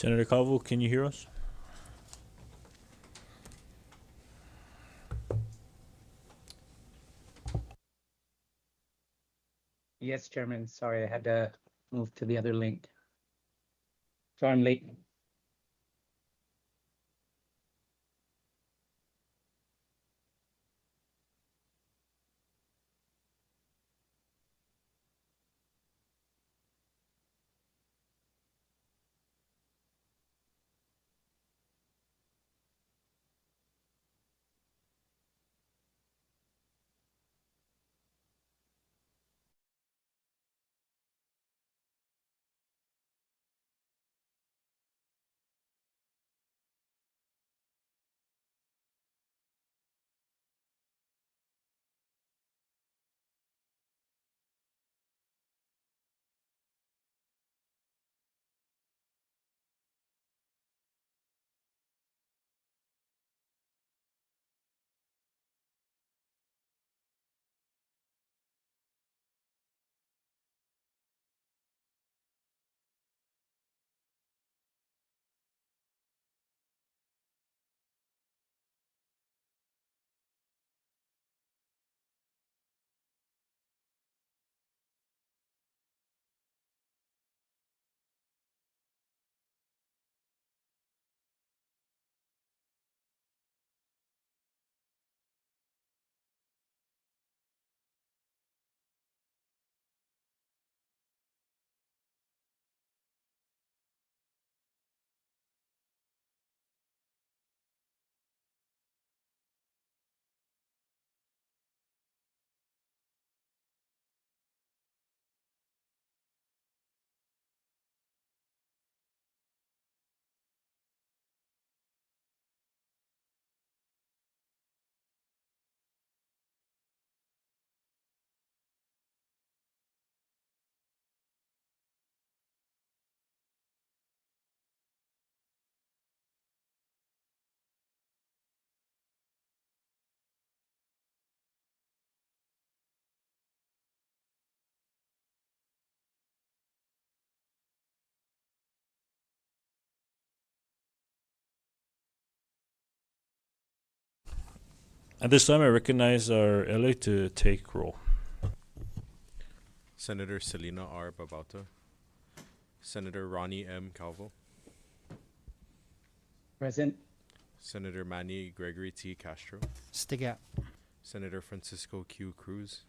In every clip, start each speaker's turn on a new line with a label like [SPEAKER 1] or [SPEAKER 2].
[SPEAKER 1] Senator Calvo, can you hear us?
[SPEAKER 2] Yes, Chairman. Sorry, I had to move to the other link. Sorry, I'm late.
[SPEAKER 1] At this time, I recognize our LA to take roll.
[SPEAKER 3] Senator Selena R. Babauta, Senator Ronnie M. Calvo,
[SPEAKER 2] Present.
[SPEAKER 3] Senator Manny Gregory T. Castro,
[SPEAKER 4] Stick out.
[SPEAKER 3] Senator Francisco Q. Cruz,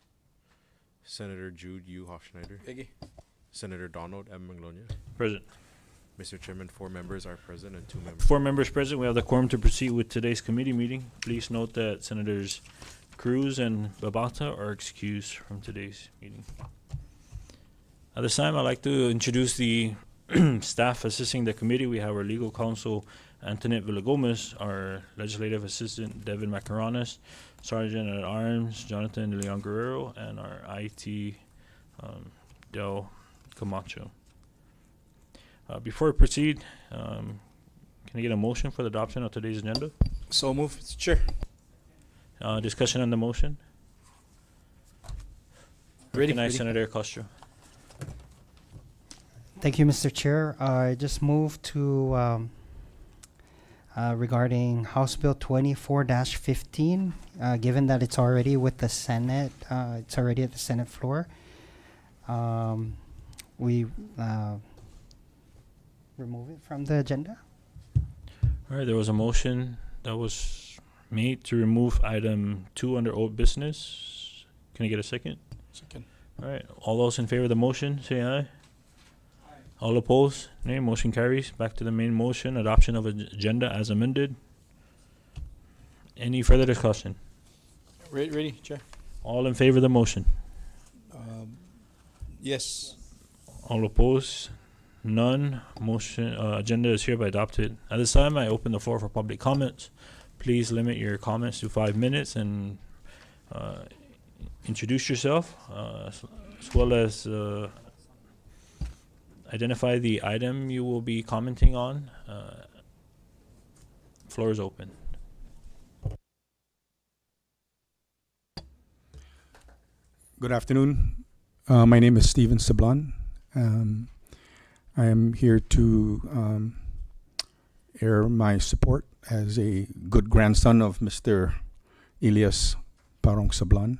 [SPEAKER 3] Senator Jude U. Hochschneider, Senator Donald M. Manglonia.
[SPEAKER 1] Present.
[SPEAKER 3] Mr. Chairman, 4 members are present and 2 members.
[SPEAKER 1] 4 members present. We have the quorum to proceed with today's committee meeting. Please note that Senators Cruz and Babauta are excused from today's meeting. At this time, I'd like to introduce the staff assisting the committee. We have our legal counsel, Antoinette Villagomez, our legislative assistant, Devin Macaranes, Sergeant at Arms, Jonathan De Leon Guerrero, and our IT, Del Camacho. Before we proceed, can I get a motion for the adoption of today's agenda?
[SPEAKER 5] So move, Mr. Chair.
[SPEAKER 1] Discussion on the motion.
[SPEAKER 5] Ready.
[SPEAKER 1] Recognize Senator Castro.
[SPEAKER 4] Thank you, Mr. Chair. I just moved to regarding House Bill 24-15. Given that it's already with the Senate, it's already at the Senate floor. We remove it from the agenda.
[SPEAKER 1] All right, there was a motion that was made to remove item 2 under old business. Can I get a second?
[SPEAKER 5] Second.
[SPEAKER 1] All right, all those in favor of the motion, say aye. Aye. All opposed, nay. Motion carries. Back to the main motion, adoption of agenda as amended. Any further discussion?
[SPEAKER 5] Ready, Chair.
[SPEAKER 1] All in favor of the motion?
[SPEAKER 5] Yes.
[SPEAKER 1] All opposed? None. Motion agenda is hereby adopted. At this time, I open the floor for public comments. Please limit your comments to 5 minutes and introduce yourself, as well as identify the item you will be commenting on. Floor is open.
[SPEAKER 6] Good afternoon. My name is Steven Sablon. I am here to air my support as a good grandson of Mr. Elias Parong Sablan.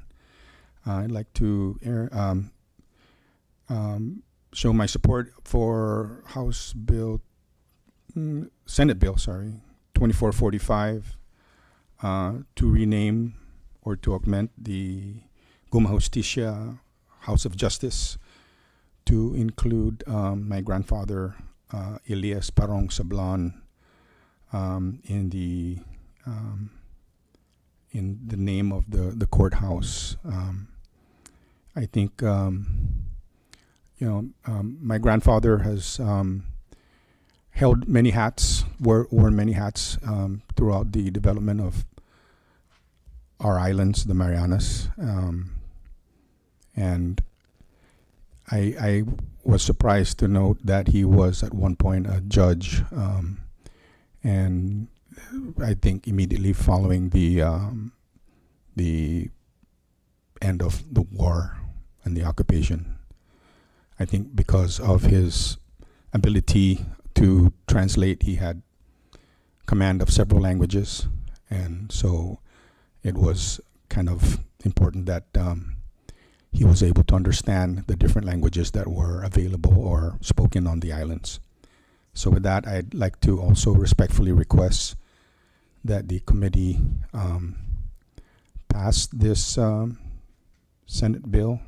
[SPEAKER 6] I'd like to show my support for Senate Bill 2445 to rename or to augment the Guma Justicia House of Justice to include my grandfather Elias Parong Sablan in the name of the courthouse. I think my grandfather has held many hats, worn many hats throughout the development of our islands, the Marianas, and I was surprised to note that he was at one point a judge, and I think immediately following the end of the war and the occupation. I think because of his ability to translate, he had command of several languages, and so it was kind of important that he was able to understand the different languages that were available or spoken on the islands. So with that, I'd like to also respectfully request that the committee pass this Senate bill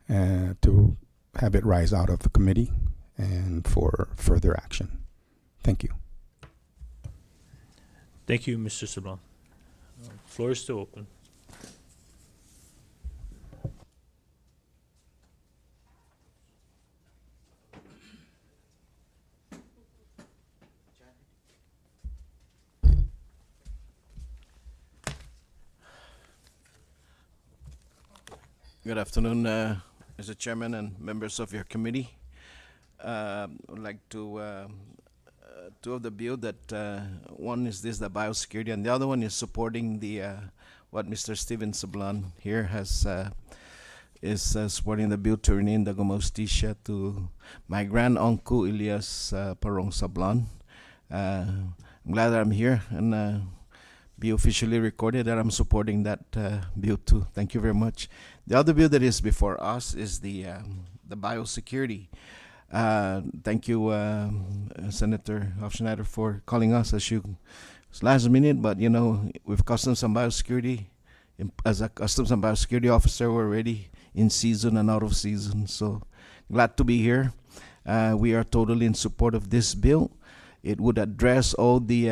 [SPEAKER 6] to have it rise out of the committee and for further action. Thank you.
[SPEAKER 1] Thank you, Mr. Sablan. Floor is still open.
[SPEAKER 7] Good afternoon, Mr. Chairman and members of your committee. I'd like to two of the bill that one is the biosecurity, and the other one is supporting the what Mr. Steven Sablan here has is supporting the bill to rename the Guma Justicia to my grand uncle Elias Parong Sablan. I'm glad that I'm here and be officially recorded that I'm supporting that bill too. Thank you very much. The other bill that is before us is the biosecurity. Thank you, Senator Hofschneider, for calling us it's last minute, but with Customs and Biosecurity, as a Customs and Biosecurity officer, we're already in season and out of season. So glad to be here. We are totally in support of this bill. It would address all the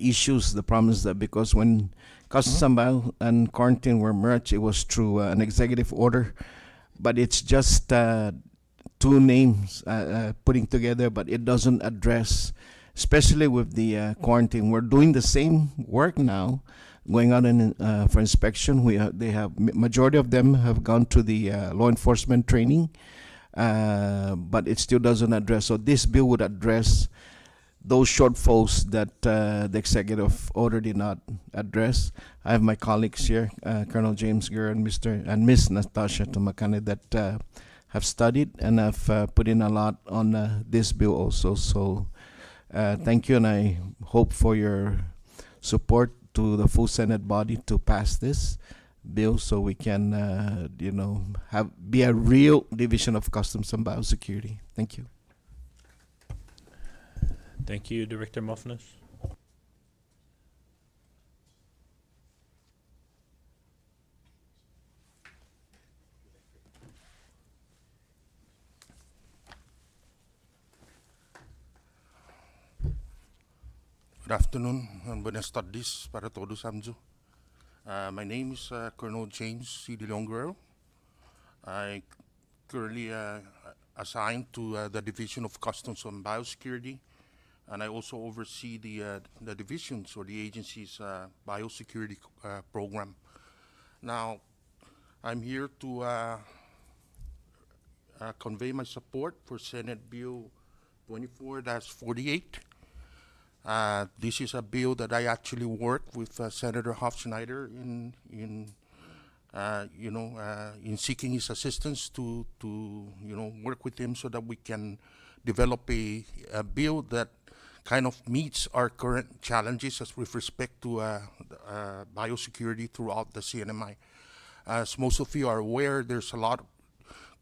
[SPEAKER 7] issues, the problems that because when Customs and Quarantine were merged, it was through an executive order, but it's just two names putting together, but it doesn't address, especially with the quarantine. We're doing the same work now, going out for inspection. Majority of them have gone to the law enforcement training, but it still doesn't address. So this bill would address those shortfalls that the executive order did not address. I have my colleagues here, Colonel James Gurr and Miss Natasha Tumakane, that have studied and have put in a lot on this bill also. So thank you, and I hope for your support to the full Senate body to pass this bill so we can, be a real division of Customs and Biosecurity. Thank you.
[SPEAKER 1] Thank you, Director Mofnas.
[SPEAKER 8] Good afternoon and buenas tardes para todos, Samjo. My name is Colonel James C. De Leon Guerrero. I currently assigned to the Division of Customs and Biosecurity, and I also oversee the divisions or the agency's biosecurity program. Now, I'm here to convey my support for Senate Bill 24-48. This is a bill that I actually worked with Senator Hofschneider in seeking his assistance to work with him so that we can develop a bill that kind of meets our current challenges as with respect to biosecurity throughout the CNMI. As most of you are aware, there's a lot of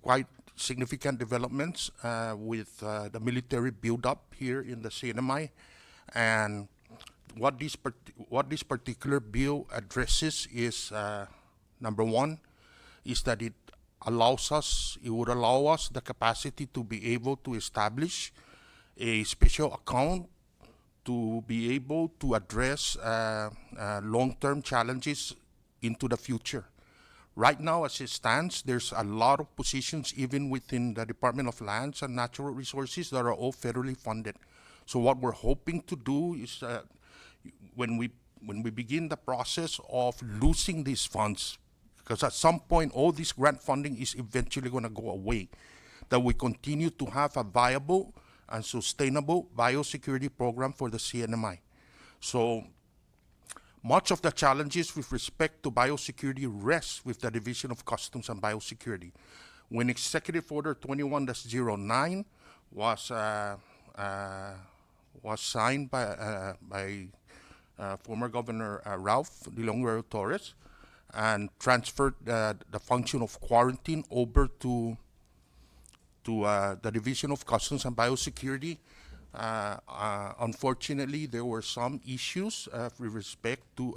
[SPEAKER 8] quite significant developments with the military buildup here in the CNMI, and what this particular bill addresses is number one, is that it would allow us the capacity to be able to establish a special account to be able to address long-term challenges into the future. Right now, as it stands, there's a lot of positions even within the Department of Lands and Natural Resources that are all federally funded. So what we're hoping to do is when we begin the process of losing these funds, because at some point all this grant funding is eventually going to go away, that we continue to have a viable and sustainable biosecurity program for the CNMI. So much of the challenges with respect to biosecurity rests with the Division of Customs and Biosecurity. When Executive Order 21-09 was signed by former Governor Ralph De Longuero Torres and transferred the function of quarantine over to the Division of Customs and Biosecurity, unfortunately, there were some issues with respect to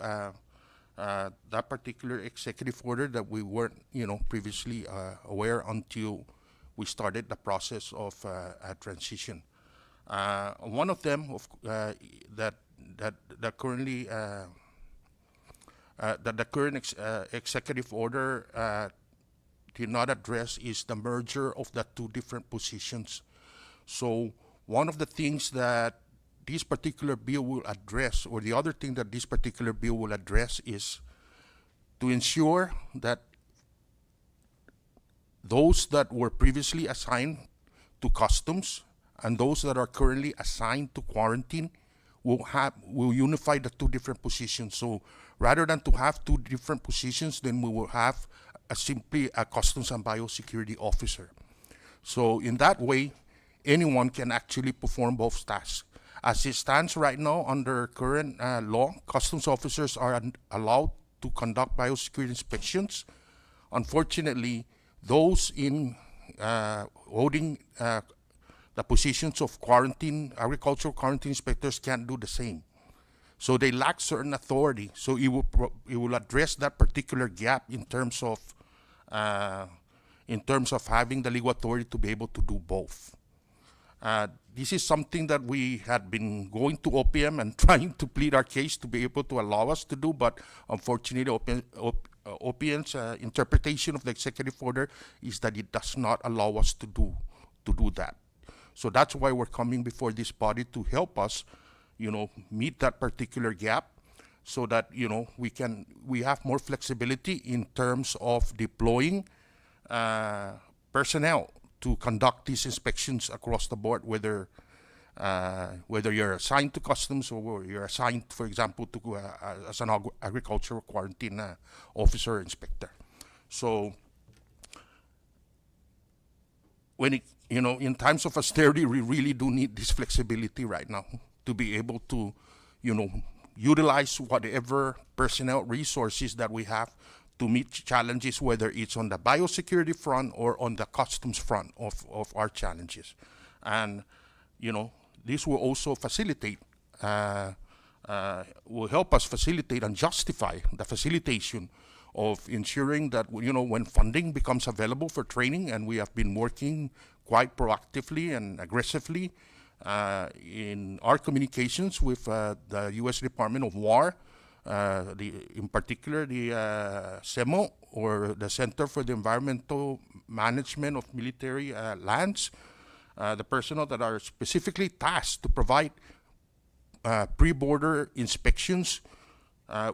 [SPEAKER 8] that particular executive order that we weren't, previously aware until we started the process of a transition. One of them that currently that the current executive order did not address is the merger of the two different positions. So one of the things that this particular bill will address, or the other thing that this particular bill will address, is to ensure that those that were previously assigned to customs and those that are currently assigned to quarantine will unify the two different positions. So rather than to have two different positions, then we will have simply a customs and biosecurity officer. So in that way, anyone can actually perform both tasks. As it stands right now under current law, customs officers are allowed to conduct biosecurity inspections. Unfortunately, those in holding the positions of agricultural quarantine inspectors can't do the same. So they lack certain authority. So it will address that particular gap in terms of having the legal authority to be able to do both. This is something that we had been going to OPM and trying to plead our case to be able to allow us to do, but unfortunately OPM's interpretation of the executive order is that it does not allow us to do that. So that's why we're coming before this body to help us, meet that particular gap, so that we have more flexibility in terms of deploying personnel to conduct these inspections across the board, whether you're assigned to customs or you're assigned, for example, to as an agricultural quarantine officer or inspector. So when in times of austerity, we really do need this flexibility right now to be able to, utilize whatever personnel resources that we have to meet challenges, whether it's on the biosecurity front or on the customs front of our challenges. And, this will also facilitate, will help us facilitate and justify the facilitation of ensuring that, when funding becomes available for training, and we have been working quite proactively and aggressively in our communications with the U.S. Department of War, in particular the CEMO, or the Center for the Environmental Management of Military Lands, the personnel that are specifically tasked to provide pre-border inspections.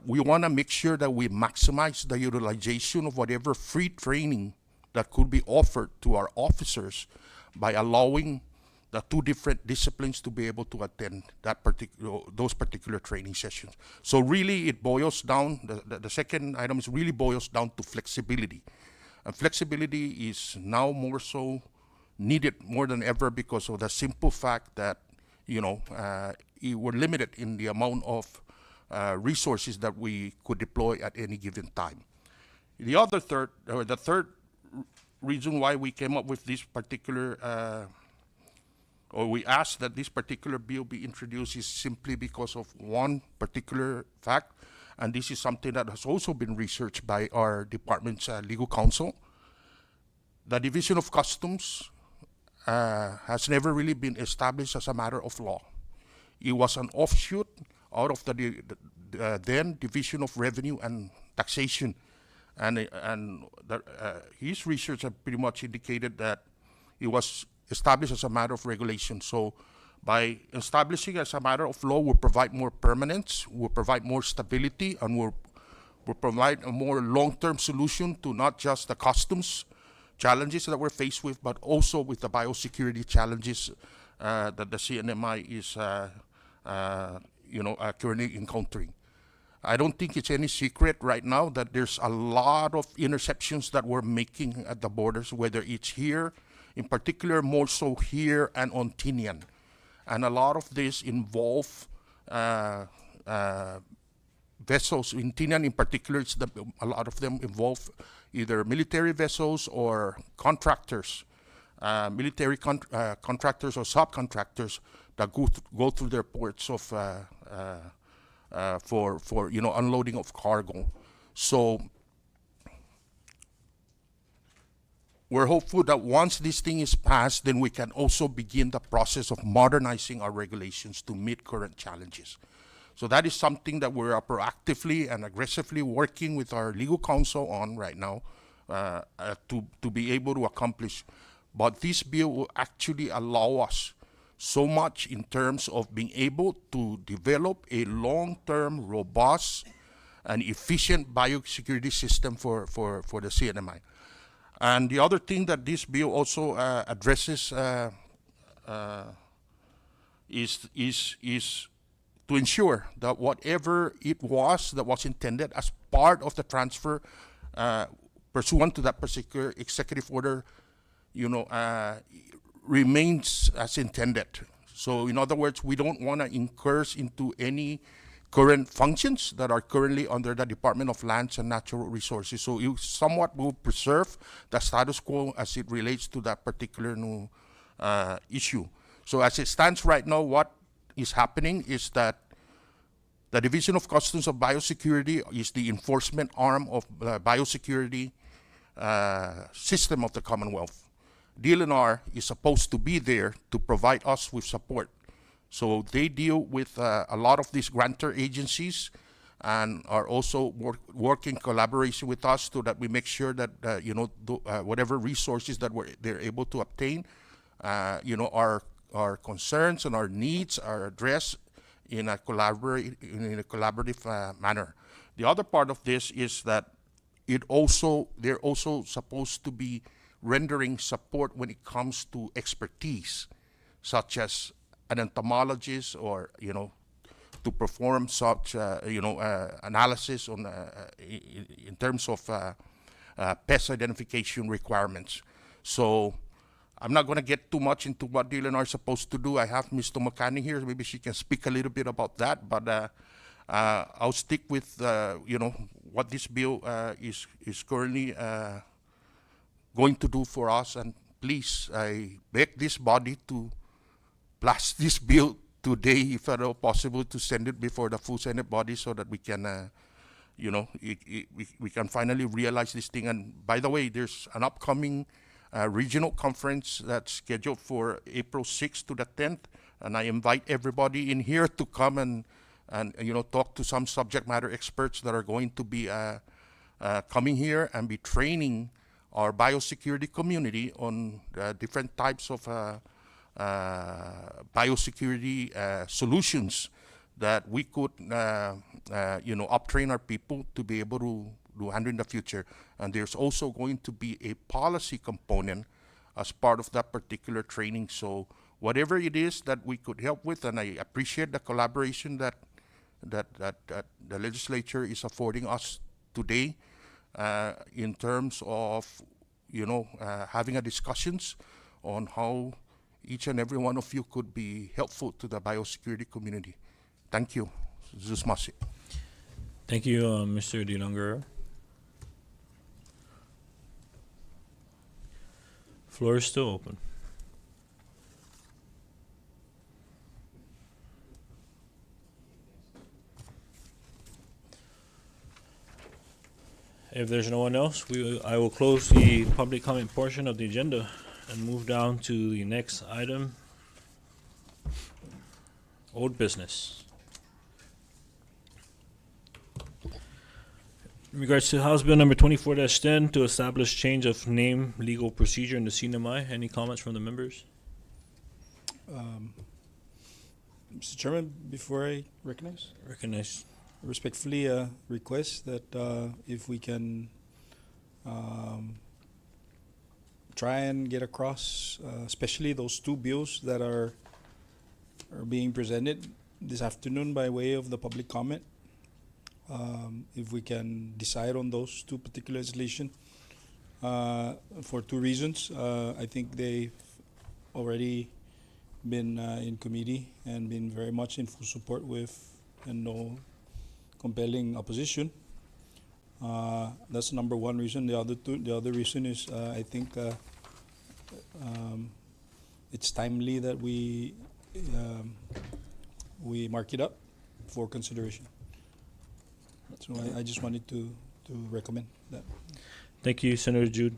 [SPEAKER 8] We want to make sure that we maximize the utilization of whatever free training that could be offered to our officers by allowing the two different disciplines to be able to attend those particular training sessions. So really it boils down, the second item is really boils down to flexibility. And flexibility is now more so needed more than ever because of the simple fact that, we're limited in the amount of resources that we could deploy at any given time. The third reason why we came up with this particular, or we asked that this particular bill be introduced is simply because of one particular fact, and this is something that has also been researched by our department's legal counsel. The Division of Customs has never really been established as a matter of law. It was an offshoot out of the then Division of Revenue and Taxation, and his research had pretty much indicated that it was established as a matter of regulation. So by establishing as a matter of law, we'll provide more permanence, we'll provide more stability, and we'll provide a more long-term solution to not just the customs challenges that we're faced with, but also with the biosecurity challenges that the CNMI is currently encountering. I don't think it's any secret right now that there's a lot of interceptions that we're making at the borders, whether it's here, in particular more so here and on Tinian. And a lot of this involve vessels. In Tinian in particular, a lot of them involve either military vessels or contractors, military contractors or subcontractors that go through their ports of for unloading of cargo. So we're hopeful that once this thing is passed, then we can also begin the process of modernizing our regulations to meet current challenges. So that is something that we're proactively and aggressively working with our legal counsel on right now to be able to accomplish. But this bill will actually allow us so much in terms of being able to develop a long-term, robust, and efficient biosecurity system for the CNMI. And the other thing that this bill also addresses is to ensure that whatever it was that was intended as part of the transfer pursuant to that particular executive order, remains as intended. So in other words, we don't want to incur into any current functions that are currently under the Department of Lands and Natural Resources. So it somewhat will preserve the status quo as it relates to that particular new issue. So as it stands right now, what is happening is that the Division of Customs of Biosecurity is the enforcement arm of the biosecurity system of the Commonwealth. DLNR is supposed to be there to provide us with support. So they deal with a lot of these grantor agencies and are also work in collaboration with us so that we make sure that whatever resources that they're able to obtain, our concerns and our needs are addressed in a collaborative manner. The other part of this is that they're also supposed to be rendering support when it comes to expertise, such as an entomologist or to perform such analysis on in terms of pest identification requirements. So I'm not going to get too much into what DLNR is supposed to do. I have Ms. Tomakani here. Maybe she can speak a little bit about that. But I'll stick with what this bill is currently going to do for us. And please, I beg this body to pass this bill today, if at all possible, to send it before the full Senate body so that we can, we can finally realize this thing. And by the way, there's an upcoming regional conference that's scheduled for April 6th to the 10th, and I invite everybody in here to come and talk to some subject matter experts that are going to be coming here and be training our biosecurity community on different types of biosecurity solutions that we could uptrain our people to be able to handle in the future. And there's also going to be a policy component as part of that particular training. So whatever it is that we could help with, and I appreciate the collaboration that the legislature is affording us today in terms of having a discussions on how each and every one of you could be helpful to the biosecurity community. Thank you. Zusmasi.
[SPEAKER 1] Thank you, Mr. DeLongero. Floor is still open. If there's no one else, I will close the public comment portion of the agenda and move down to the next item, old business. In regards to House Bill number 24-10 to establish change of name legal procedure in the CNMI, any comments from the members?
[SPEAKER 5] Mr. Chairman, before I recognize,
[SPEAKER 1] Recognize.
[SPEAKER 5] respectfully request that if we can try and get across, especially those two bills that are being presented this afternoon by way of the public comment. If we can decide on those two particular legislation for two reasons. I think they've already been in committee and been very much in full support with and no compelling opposition. That's number one reason. The other reason is I think it's timely that we mark it up for consideration. So I just wanted to recommend that.
[SPEAKER 1] Thank you, Senator Jude.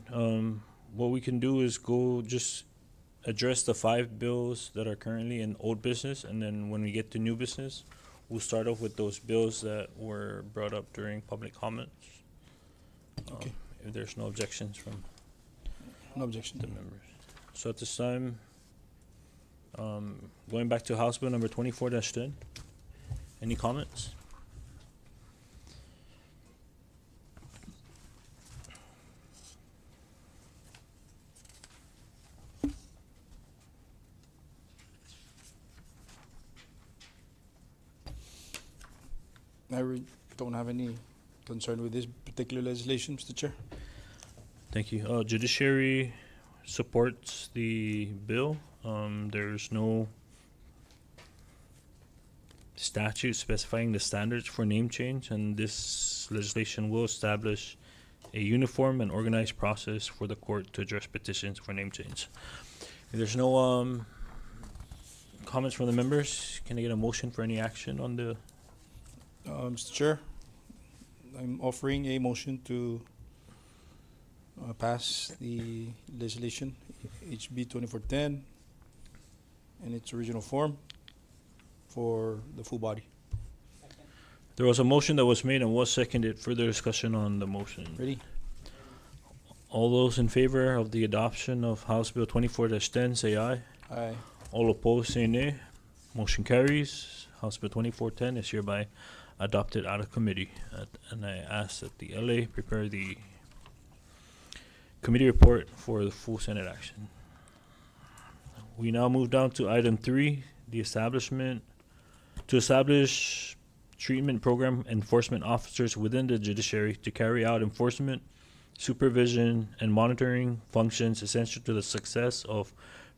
[SPEAKER 1] What we can do is go just address the 5 bills that are currently in old business, and then when we get to new business, we'll start off with those bills that were brought up during public comments.
[SPEAKER 5] Okay.
[SPEAKER 1] If there's no objections from
[SPEAKER 5] No objection.
[SPEAKER 1] the members. So at this time, going back to House Bill number 24-10, any comments?
[SPEAKER 5] I don't have any concern with this particular legislation, Mr. Chair.
[SPEAKER 1] Thank you. Judiciary supports the bill. There's no statute specifying the standards for name change, and this legislation will establish a uniform and organized process for the court to address petitions for name change. If there's no comments from the members, can I get a motion for any action on the?
[SPEAKER 5] Mr. Chair, I'm offering a motion to pass the legislation HB 2410 in its original form for the full body.
[SPEAKER 1] There was a motion that was made and was seconded. Further discussion on the motion.
[SPEAKER 5] Ready?
[SPEAKER 1] All those in favor of the adoption of House Bill 24-10 say aye.
[SPEAKER 5] Aye.
[SPEAKER 1] All opposed say nay. Motion carries. House Bill 2410 is hereby adopted out of committee. And I ask that the LA prepare the committee report for the full Senate action. We now move down to item 3, the establish treatment program enforcement officers within the judiciary to carry out enforcement, supervision, and monitoring functions essential to the success of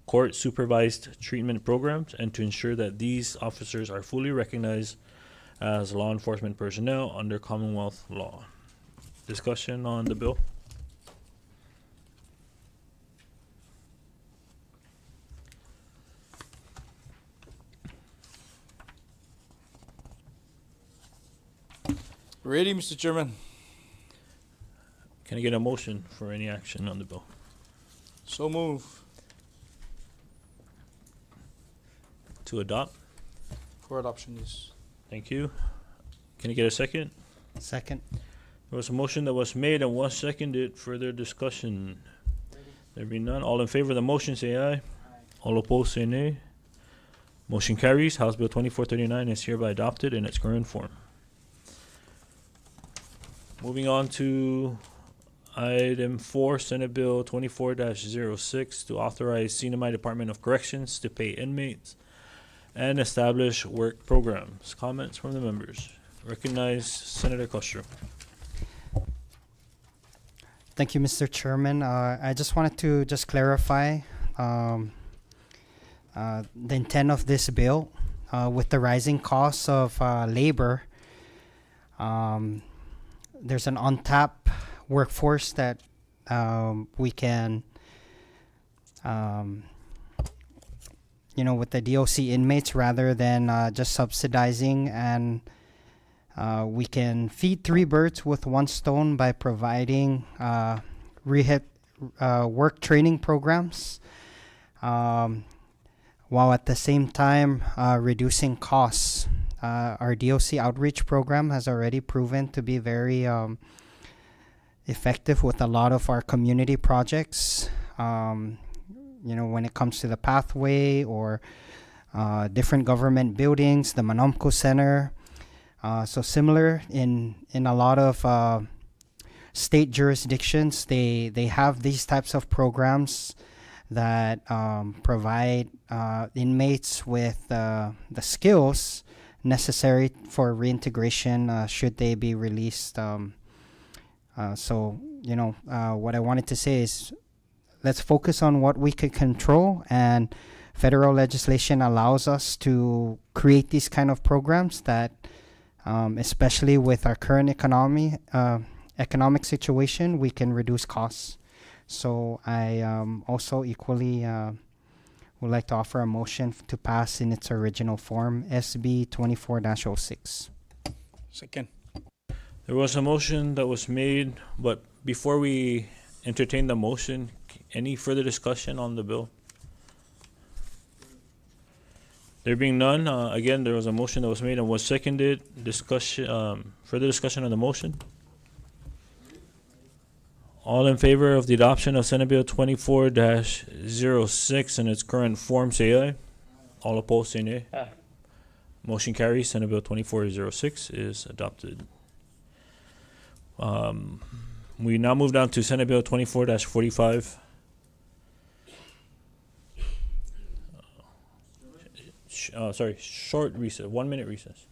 [SPEAKER 1] court-supervised treatment programs, and to ensure that these officers are fully recognized as law enforcement personnel under Commonwealth law. Discussion on the bill.
[SPEAKER 5] Ready, Mr. Chairman?
[SPEAKER 1] Can I get a motion for any action on the bill?
[SPEAKER 5] So move.
[SPEAKER 1] To adopt?
[SPEAKER 5] For adoption, yes.
[SPEAKER 1] Thank you. Can I get a second?
[SPEAKER 4] Second.
[SPEAKER 1] There was a motion that was made and was seconded. Further discussion? There be none. All in favor of the motion say aye. All opposed say nay. Motion carries. House Bill 2439 is hereby adopted in its current form. Moving on to item 4, Senate Bill 24-06 to authorize CNMI Department of Corrections to pay inmates and establish work programs. Comments from the members. Recognize Senator Castro.
[SPEAKER 4] Thank you, Mr. Chairman. I just wanted to clarify the intent of this bill. With the rising costs of labor, there's an untapped workforce that we can, with the DOC inmates, rather than just subsidizing, and we can feed three birds with one stone by providing rehab work training programs, while at the same time reducing costs. Our DOC outreach program has already proven to be very effective with a lot of our community projects. When it comes to the pathway or different government buildings, the Manomco Center. So similar in a lot of state jurisdictions, they have these types of programs that provide inmates with the skills necessary for reintegration should they be released. What I wanted to say is, let's focus on what we can control, and federal legislation allows us to create these kind of programs that, especially with our current economic situation, we can reduce costs. So I also equally would like to offer a motion to pass in its original form, SB 24-06.
[SPEAKER 5] Second.
[SPEAKER 1] There was a motion that was made, but before we entertain the motion, any further discussion on the bill? There being none, again, there was a motion that was made and was seconded. Further discussion on the motion? All in favor of the adoption of Senate Bill 24-06 in its current form, say aye. All opposed, say nay.
[SPEAKER 2] Aye.
[SPEAKER 1] Motion carries. Senate Bill 24-06 is adopted. We now move down to Senate Bill 24-45. Short recess, 1 minute recess.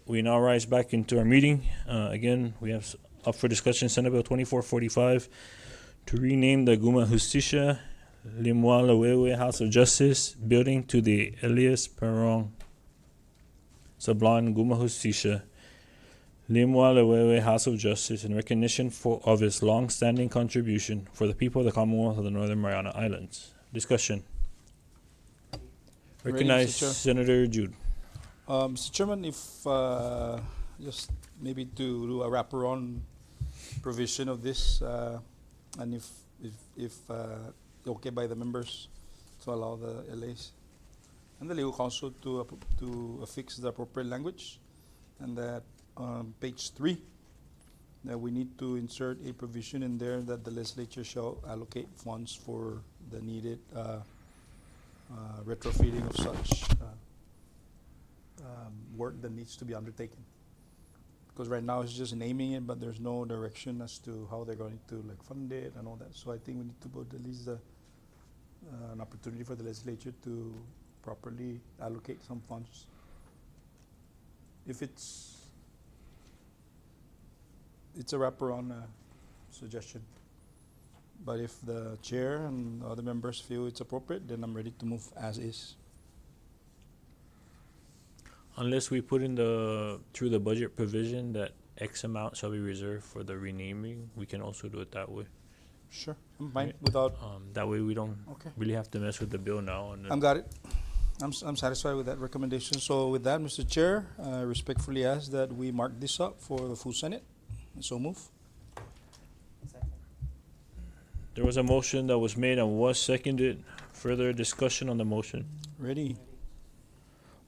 [SPEAKER 1] We now rise back into our meeting. Again, we have up for discussion Senate Bill 2445 to rename the Guma Justicia Limwalawewe House of Justice building to the Elias Perron Sablan Guma Justicia Limwalawewe House of Justice in recognition of its long-standing contribution for the people of the Commonwealth of the Northern Mariana Islands. Discussion.
[SPEAKER 5] Ready,
[SPEAKER 1] Recognize
[SPEAKER 5] Mr. Chair.
[SPEAKER 1] Senator Jude.
[SPEAKER 5] Mr. Chairman, if just maybe to do a wraparound provision of this, and if okay by the members to allow the LAs and the legal counsel to affix the appropriate language, and that page 3, that we need to insert a provision in there that the legislature shall allocate funds for the needed retrofitting of such work that needs to be undertaken. Because right now it's just naming it, but there's no direction as to how they're going to fund it and all that. So I think we need to put at least an opportunity for the legislature to properly allocate some funds. If it's a wraparound suggestion. But if the chair and other members feel it's appropriate, then I'm ready to move as is.
[SPEAKER 1] Unless we put in through the budget provision that X amount shall be reserved for the renaming, we can also do it that way.
[SPEAKER 5] Sure, I'm fine
[SPEAKER 1] Right.
[SPEAKER 5] without.
[SPEAKER 1] That way we don't
[SPEAKER 5] Okay,
[SPEAKER 1] really have to mess with the bill now. And
[SPEAKER 5] I'm got it. I'm satisfied with that recommendation. So with that, Mr. Chair, I respectfully ask that we mark this up for the full Senate So move.
[SPEAKER 1] There was a motion that was made and was seconded. Further discussion on the motion.
[SPEAKER 5] Ready.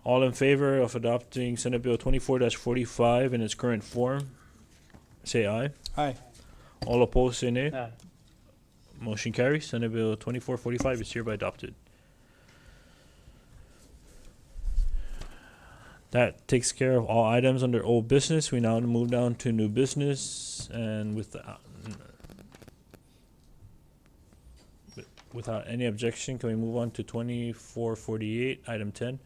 [SPEAKER 1] All in favor of adopting Senate Bill 24-45 in its current form, say aye.
[SPEAKER 5] Aye.
[SPEAKER 1] All opposed, say nay.
[SPEAKER 2] Aye.
[SPEAKER 1] Motion carries. Senate Bill 2445 is hereby adopted. That takes care of all items under old business. We now move down to new business, and without any objection, can we move on to 2448, item 10?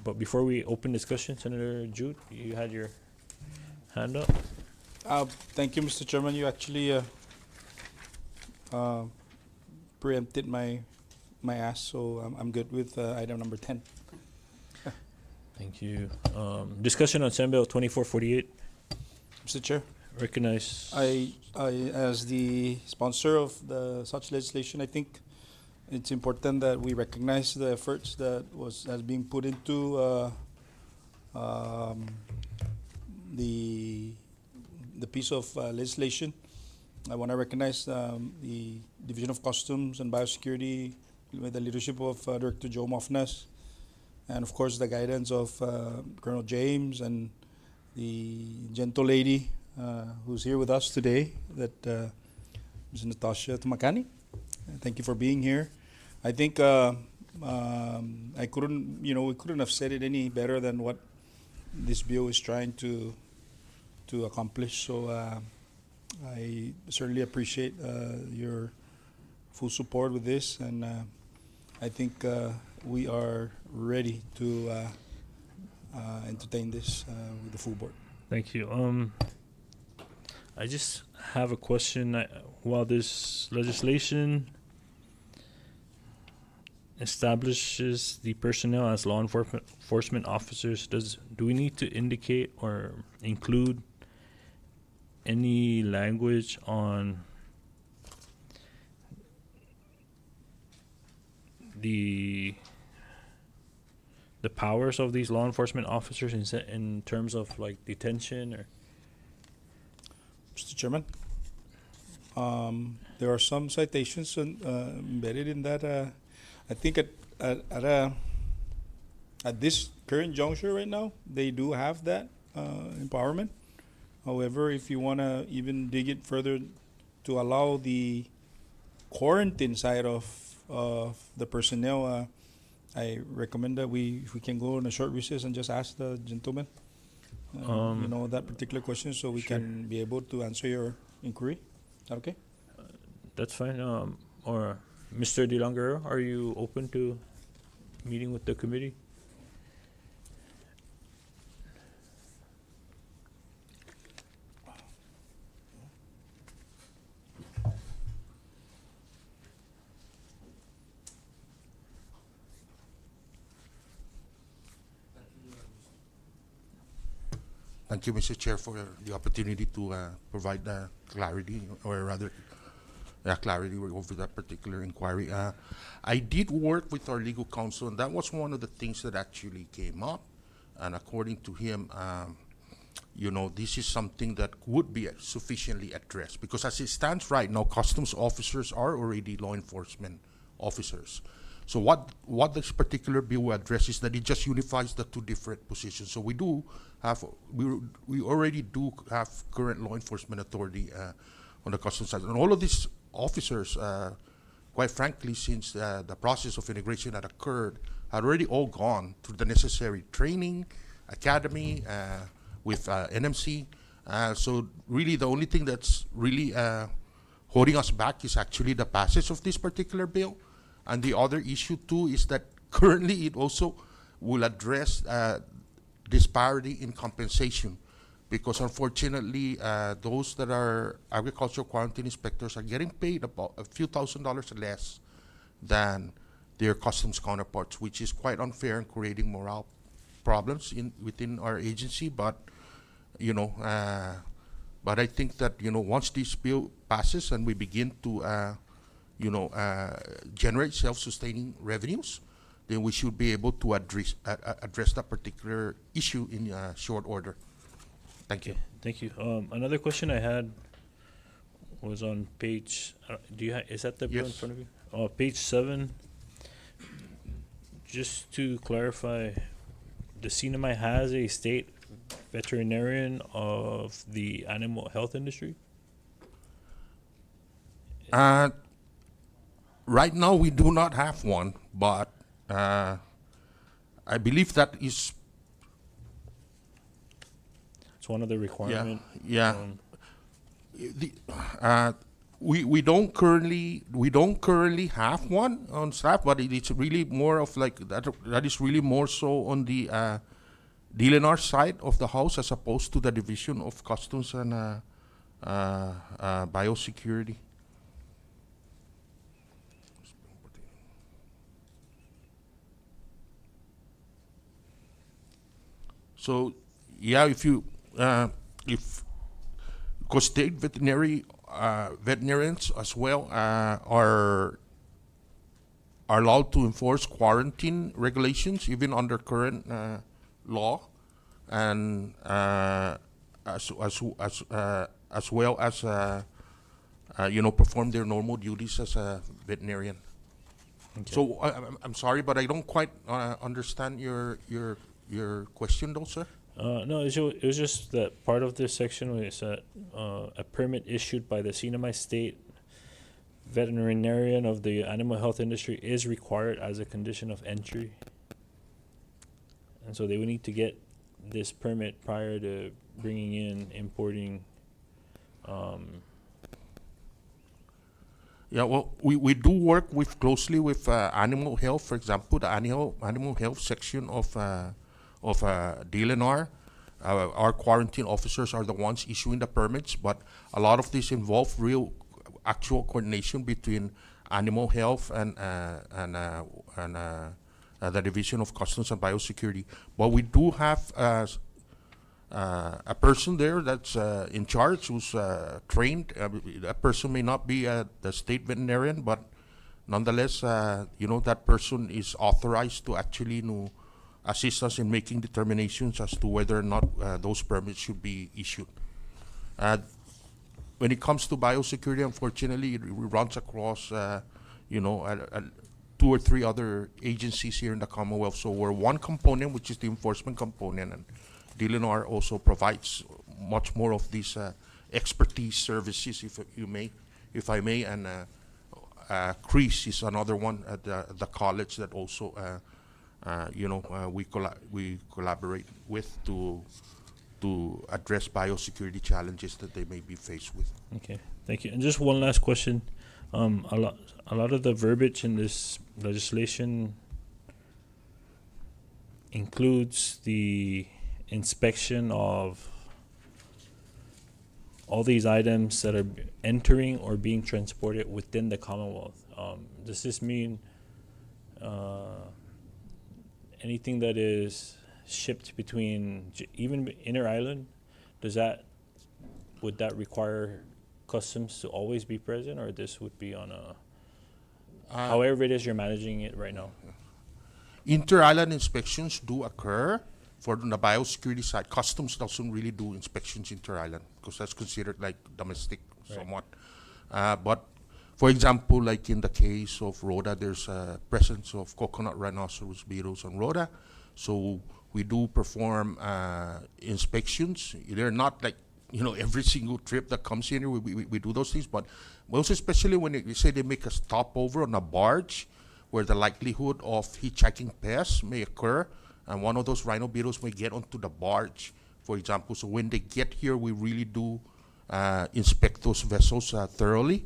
[SPEAKER 1] But before we open discussion, Senator Jude, you had your hand up.
[SPEAKER 5] Thank you, Mr. Chairman. You actually preempted my ask, so I'm good with item number 10.
[SPEAKER 1] Thank you. Discussion on Senate Bill 2448.
[SPEAKER 5] Mr. Chair,
[SPEAKER 1] Recognize.
[SPEAKER 5] I as the sponsor of such legislation, I think it's important that we recognize the efforts that has being put into the piece of legislation. I want to recognize the Division of Customs and Biosecurity with the leadership of Director Joe Mofnas, and of course the guidance of Colonel James and the gentle lady who's here with us today, that Ms. Natasha Tumakani. Thank you for being here. I think we couldn't have said it any better than what this bill is trying to accomplish. So I certainly appreciate your full support with this, and I think we are ready to entertain this with the full board.
[SPEAKER 1] Thank you. I just have a question. While this legislation establishes the personnel as law enforcement officers, do we need to indicate or include any language on the powers of these law enforcement officers in terms of like detention or?
[SPEAKER 5] Mr. Chairman, there are some citations embedded in that. I think at this current juncture right now, they do have that empowerment. However, if you want to even dig it further to allow the quarantine side of the personnel, I recommend that if we can go on a short recess and just ask the gentleman that particular question, so we
[SPEAKER 1] sure.
[SPEAKER 5] can be able to answer your inquiry. Is that okay?
[SPEAKER 1] That's fine. Or Mr. DeLongero, are you open to meeting with the committee?
[SPEAKER 8] Thank you, Mr. Chair, for the opportunity to provide clarity, or rather, clarity over that particular inquiry. I did work with our legal counsel, and that was one of the things that actually came up. And according to him, this is something that would be sufficiently addressed, because as it stands right now, customs officers are already law enforcement officers. So what this particular bill addresses, that it just unifies the two different positions. So we already do have current law enforcement authority on the customs side, and all of these officers, quite frankly, since the process of integration had occurred, had already all gone through the necessary training, academy with NMC. So really, the only thing that's really holding us back is actually the passage of this particular bill. And the other issue too is that currently it also will address disparity in compensation, because unfortunately those that are agricultural quarantine inspectors are getting paid about a few $1,000s less than their customs counterparts, which is quite unfair and creating morale problems within our agency. But but I think that once this bill passes and we begin to generate self-sustaining revenues, then we should be able to address that particular issue in short order. Thank you.
[SPEAKER 1] Okay, thank you. Another question I had was on page, is that the bill in
[SPEAKER 8] Yes.
[SPEAKER 1] front of you? Page 7. Just to clarify, the CNMI has a state veterinarian of the animal health industry?
[SPEAKER 8] Right now, we do not have one, but I believe that is
[SPEAKER 1] It's one of the requirement.
[SPEAKER 8] yeah.
[SPEAKER 1] um,
[SPEAKER 8] The, we don't currently have one on staff, but it's really more of like that. That is really more so on the DLNR side of the house as opposed to the Division of Customs and Biosecurity. So, yeah, if because state veterinarians as well are allowed to enforce quarantine regulations even under current law, and as well as perform their normal duties as a veterinarian.
[SPEAKER 1] Okay.
[SPEAKER 8] So I'm sorry, but I don't quite understand your question, though, sir.
[SPEAKER 1] No, it was just that part of this section where it said a permit issued by the CNMI state veterinarian of the animal health industry is required as a condition of entry. And so they would need to get this permit prior to bringing in, importing.
[SPEAKER 8] Yeah, well, we do work closely with animal health. For example, the animal health section of DLNR. Our quarantine officers are the ones issuing the permits, but a lot of this involve real, actual coordination between animal health and the Division of Customs and Biosecurity. But we do have a person there that's in charge, who's trained. That person may not be the state veterinarian, but nonetheless, that person is authorized to actually assist us in making determinations as to whether or not those permits should be issued. When it comes to biosecurity, unfortunately, it runs across, 2 or 3 other agencies here in the Commonwealth. So we're one component, which is the enforcement component, and DLNR also provides much more of these expertise services, if I may, and CREASE is another one at the college that also, we collaborate with to address biosecurity challenges that they may be faced with.
[SPEAKER 1] Okay, thank you. And just one last question. A lot of the verbiage in this legislation includes the inspection of all these items that are entering or being transported within the Commonwealth. Does this mean anything that is shipped between even inner island? Would that require customs to always be present, or this would be on a however it is you're managing it right now?
[SPEAKER 8] Inter-island inspections do occur for the biosecurity side. Customs doesn't really do inspections inter-island because that's considered like domestic somewhat. But for example, like in the case of Rhoda, there's a presence of coconut rhinoceros beetles on Rhoda. So we do perform inspections. They're not like, every single trip that comes in here, we do those things. But most especially when they say they make a stopover on a barge where the likelihood of hitchhiking pests may occur, and one of those rhino beetles may get onto the barge, for example. So when they get here, we really do inspect those vessels thoroughly,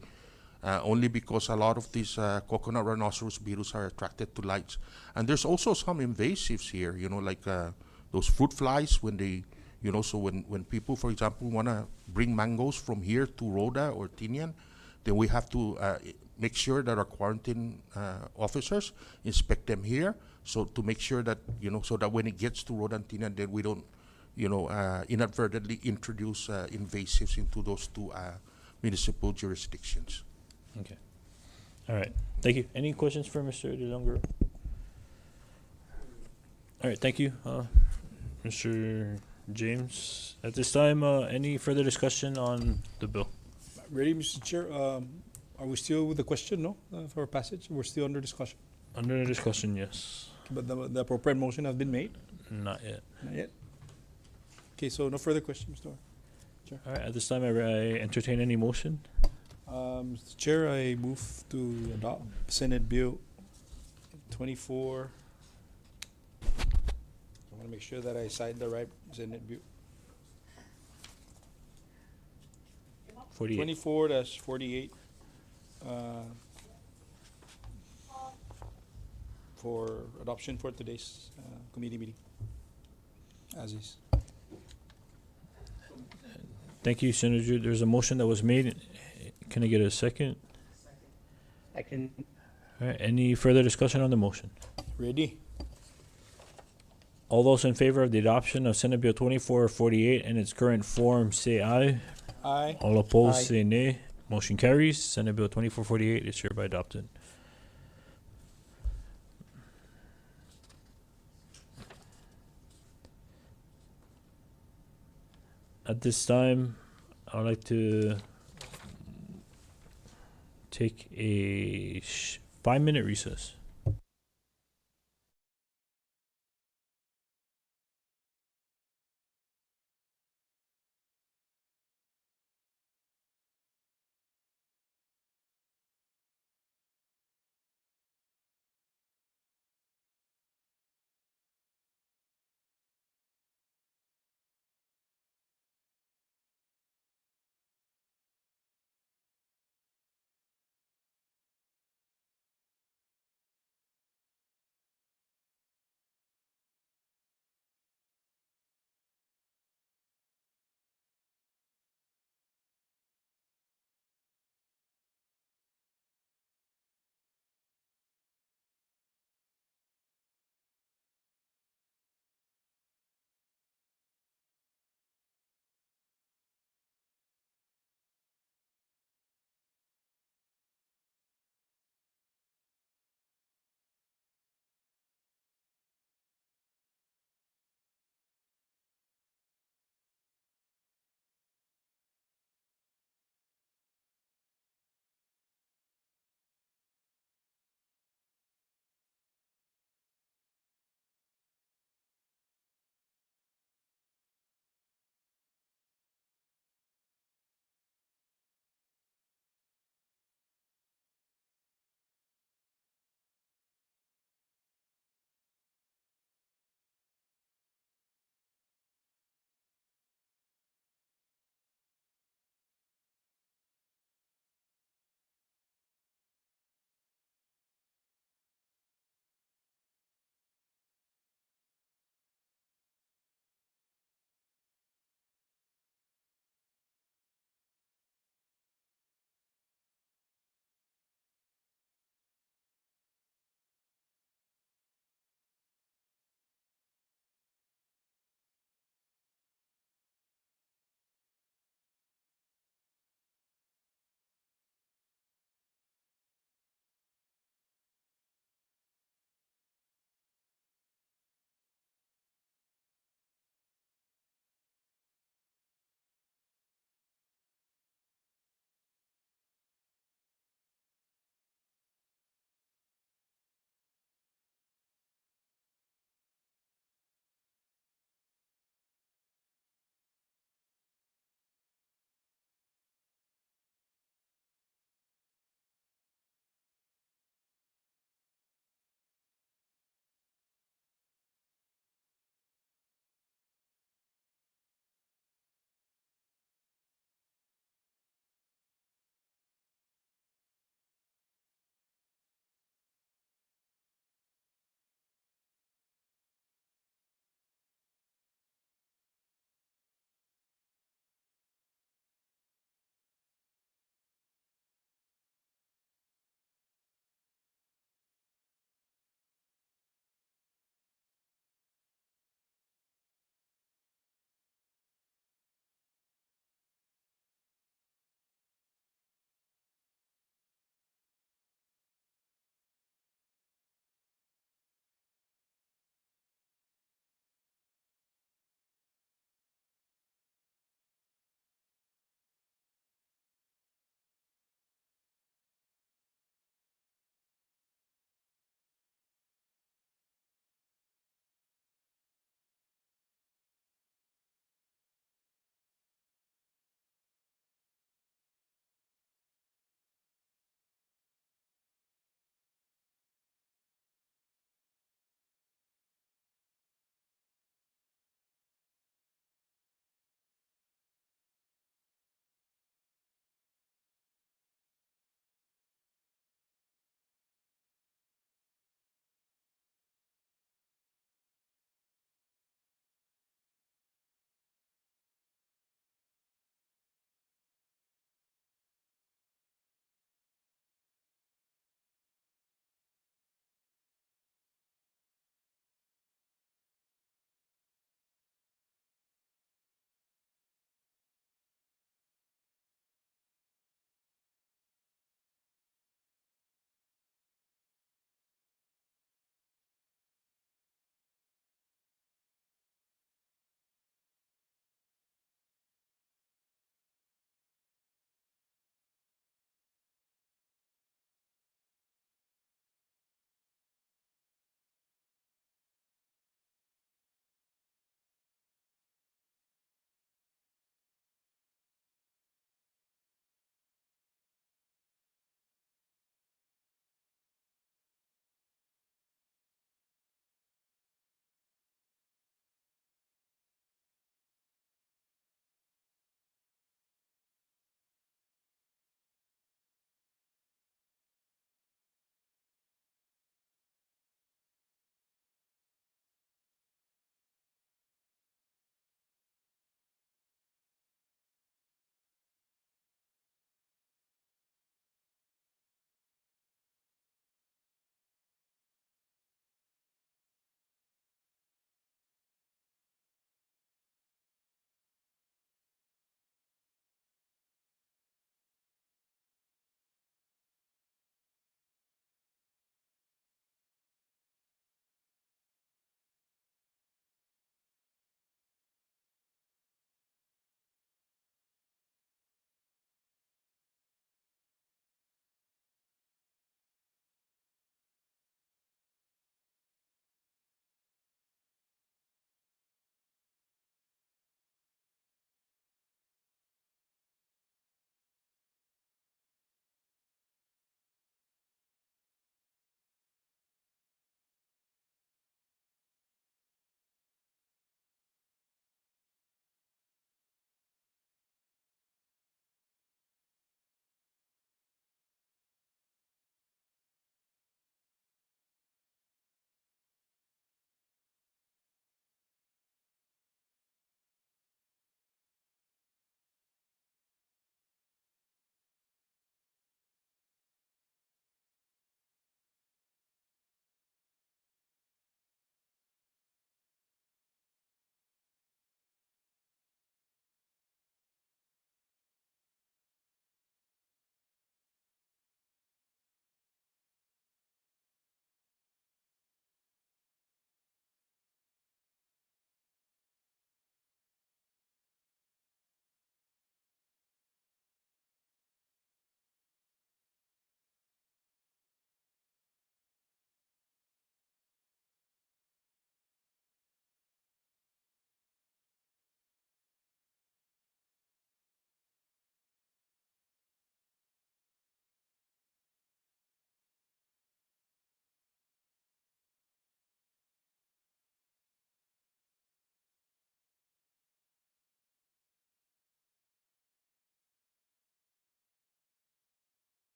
[SPEAKER 8] only because a lot of these coconut rhinoceros beetles are attracted to lights. And there's also some invasives here, like those fruit flies when they, so when people, for example, want to bring mangoes from here to Rhoda or Tinian, then we have to make sure that our quarantine officers inspect them here, so to make sure that, so that when it gets to Rhoda and Tinian, then we don't, inadvertently introduce invasives into those 2 municipal jurisdictions.
[SPEAKER 1] Okay. All right. Thank you. Any questions for Mr. DeLongro? All right. Thank you, Mr. James. At this time, any further discussion on the bill?
[SPEAKER 5] Ready, Mr. Chair? Are we still with the question, no, for passage? We're still under discussion.
[SPEAKER 1] Under discussion, yes.
[SPEAKER 5] But the appropriate motion has been made?
[SPEAKER 1] Not yet.
[SPEAKER 5] Not yet? Okay, so no further questions, Mr.
[SPEAKER 1] All right, at this time, I entertain any motion.
[SPEAKER 5] Mr. Chair, I move to adopt Senate Bill 24. I want to make sure that I cite the right Senate Bill.
[SPEAKER 1] 48.
[SPEAKER 5] 24-48 for adoption for today's committee meeting. As is.
[SPEAKER 1] Thank you, Senator Jude. There's a motion that was made. Can I get a second?
[SPEAKER 2] Second.
[SPEAKER 1] All right, any further discussion on the motion?
[SPEAKER 5] Ready?
[SPEAKER 1] All those in favor of the adoption of Senate Bill 2448 in its current form, say aye.
[SPEAKER 5] Aye.
[SPEAKER 1] All opposed,
[SPEAKER 2] Aye.
[SPEAKER 1] say nay. Motion carries. Senate Bill 2448 is hereby adopted. At this time, I would like to take a 5-minute recess.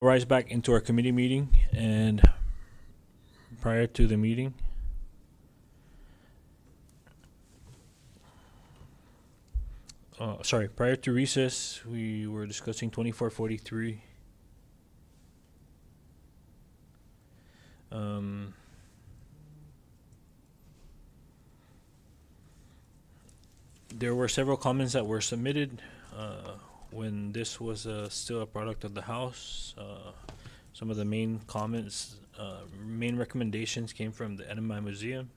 [SPEAKER 1] rise back into our committee meeting, and prior to the meeting, prior to recess, we were discussing 2443. There were several comments that were submitted when this was still a product of the House. Some of the main comments, main recommendations came from the NMI Museum,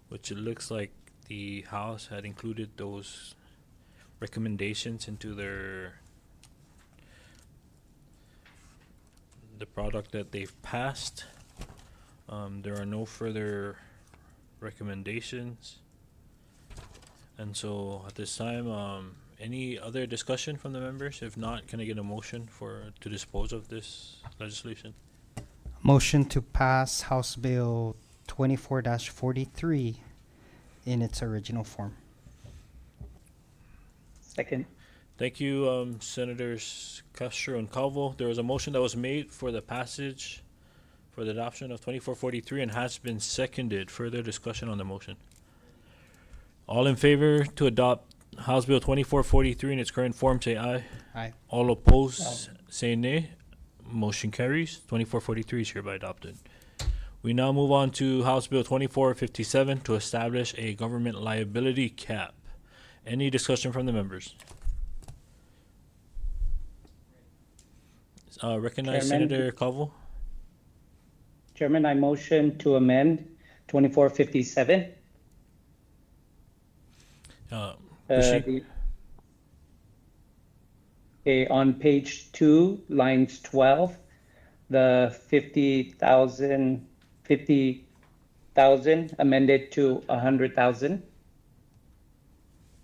[SPEAKER 1] which it looks like the House had included those recommendations into the product that they've passed. There are no further recommendations. And so at this time, any other discussion from the members? If not, can I get a motion to dispose of this legislation?
[SPEAKER 4] Motion to pass House Bill 24-43 in its original form.
[SPEAKER 2] Second.
[SPEAKER 1] Thank you, Senators Castro and Calvo. There was a motion that was made for the passage for the adoption of 2443 and has been seconded. Further discussion on the motion? All in favor to adopt House Bill 2443 in its current form, say aye.
[SPEAKER 4] Aye.
[SPEAKER 1] All opposed, say nay. Motion carries. 2443 is hereby adopted. We now move on to House Bill 2457 to establish a government liability cap. Any discussion from the members? Recognize
[SPEAKER 2] Chairman.
[SPEAKER 1] Senator Calvo.
[SPEAKER 2] Chairman, I motion to amend 2457.
[SPEAKER 1] Proceed.
[SPEAKER 2] On page 2, lines 12, the 50,000 amended to 100,000.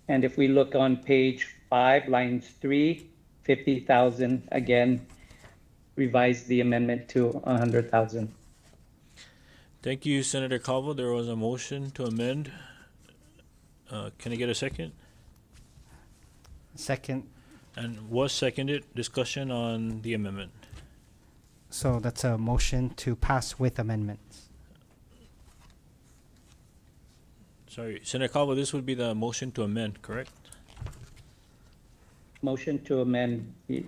[SPEAKER 2] And if we look on page 5, lines 3, 50,000 again, revise the amendment to 100,000.
[SPEAKER 1] Thank you, Senator Calvo. There was a motion to amend. Can I get a second?
[SPEAKER 4] Second.
[SPEAKER 1] And was seconded. Discussion on the amendment.
[SPEAKER 4] So that's a motion to pass with amendments.
[SPEAKER 1] Sorry, Senator Calvo, this would be the motion to amend, correct?
[SPEAKER 2] Motion to amend.
[SPEAKER 1] Yes.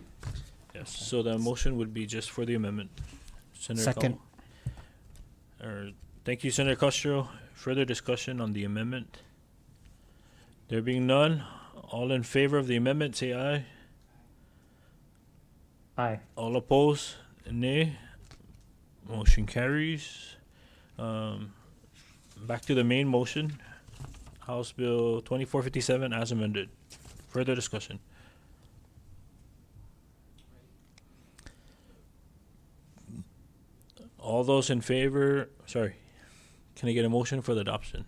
[SPEAKER 1] So the motion would be just for the amendment. Senator
[SPEAKER 4] Second.
[SPEAKER 1] Calvo. Thank you, Senator Castro. Further discussion on the amendment? There being none, all in favor of the amendment, say aye.
[SPEAKER 2] Aye.
[SPEAKER 1] All opposed, nay. Motion carries. Back to the main motion. House Bill 2457 as amended. Further discussion? All those in favor, can I get a motion for the adoption?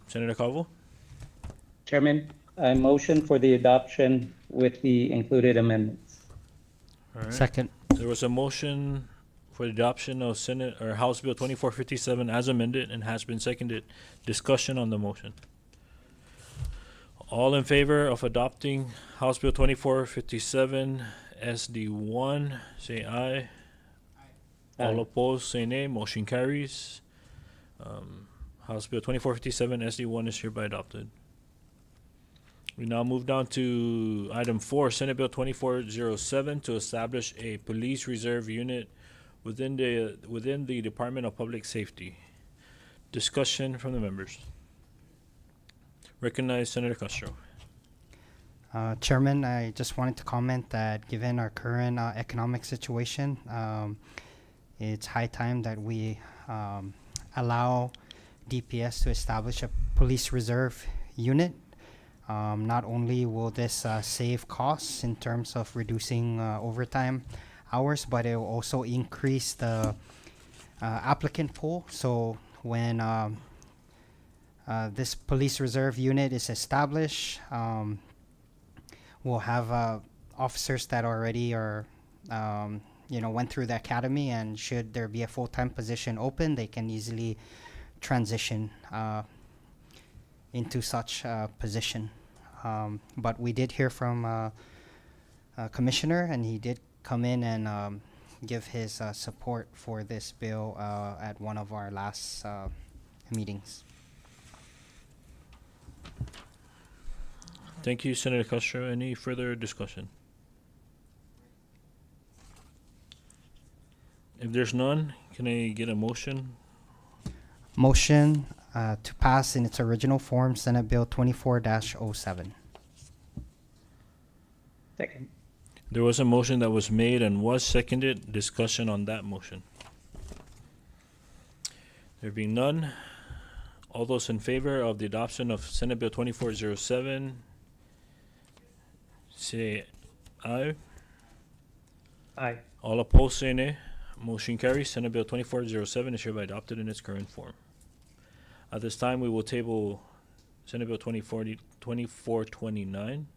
[SPEAKER 1] Senator Calvo?
[SPEAKER 2] Chairman, I motion for the adoption with the included amendments.
[SPEAKER 1] All right.
[SPEAKER 4] Second.
[SPEAKER 1] There was a motion for the adoption of House Bill 2457 as amended and has been seconded. Discussion on the motion. All in favor of adopting House Bill 2457 SD1, say aye. All opposed, say nay. Motion carries. House Bill 2457 SD1 is hereby adopted. We now move down to item 4, Senate Bill 2407 to establish a police reserve unit within the Department of Public Safety. Discussion from the members. Recognize Senator Castro.
[SPEAKER 4] Chairman, I just wanted to comment that given our current economic situation, it's high time that we allow DPS to establish a police reserve unit. Not only will this save costs in terms of reducing overtime hours, but it will also increase the applicant pool. So when this police reserve unit is established, we'll have officers that already are, went through the academy, and should there be a full-time position open, they can easily transition into such a position. But we did hear from Commissioner, and he did come in and give his support for this bill at one of our last meetings.
[SPEAKER 1] Thank you, Senator Castro. Any further discussion? If there's none, can I get a motion?
[SPEAKER 4] Motion to pass in its original form Senate Bill 24-07.
[SPEAKER 2] Second.
[SPEAKER 1] There was a motion that was made and was seconded. Discussion on that motion. There being none, all those in favor of the adoption of Senate Bill 2407, say aye.
[SPEAKER 2] Aye.
[SPEAKER 1] All opposed, say nay. Motion carries. Senate Bill 2407 is hereby adopted in its current form. At this time, we will table Senate Bill 2429.